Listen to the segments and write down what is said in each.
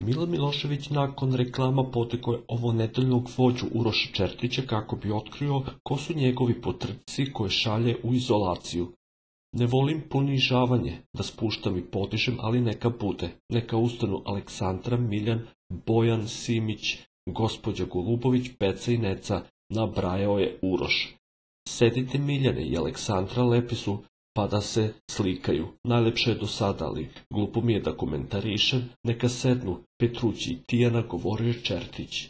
Milo Milošević nakon reklama potekao je ovonedeljnog vođu Uroša Čertića kako bi otkrio ko su njegovi potrci koje šalje u izolaciju. Ne volim ponižavanje, da spuštam i podižem, ali neka bude. Neka ustanu Aleksandra, Miljan, Bojan, Simić, gospođa Golubović, Peca i Neca, nabrajao je Uroš. Sedite Miljane i Aleksandra, lepi su, pa da se slikaju. Najlepše je do sada, ali glupo mi je da komentarišem. Neka sednu Petrući i Tijana, govorio je Čertić.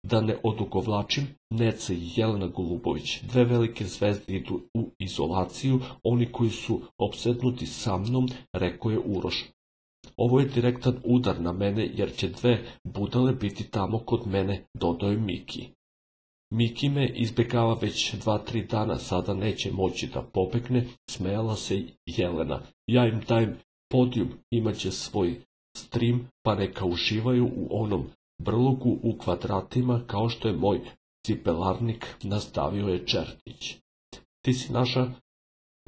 Da ne odugovlačim, Neca i Jelena Golubović, dve velike zvezde idu u izolaciju, oni koji su opsednuti sa mnom, rekao je Uroš. Ovo je direktan udar na mene, jer će dve budale biti tamo kod mene, dodao je Miki. Miki me izbjegava već 2-3 dana, sada neće moći da pobegne, smejala se Jelena. Ja im dajem podijum, imaće svoj stream, pa neka uživaju u onom brlogu u kvadratima, kao što je moj cipelarnik, nastavio je Čertić. Ti si naša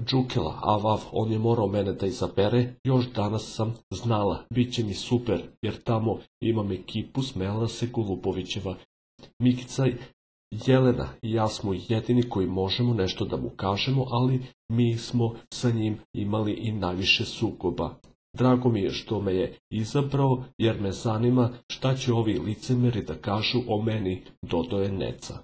Džukela, avav, on je morao mene da izabere, još danas sam znala, bit će mi super, jer tamo imam ekipu, smejala se Golubovićeva. Mikica, Jelena i ja smo jedini koji možemo nešto da mu kažemo, ali mi smo sa njim imali i najviše sukoba. Drago mi je što me je izabrao, jer me zanima šta će ovi licemeri da kažu o meni, dodao je Neca.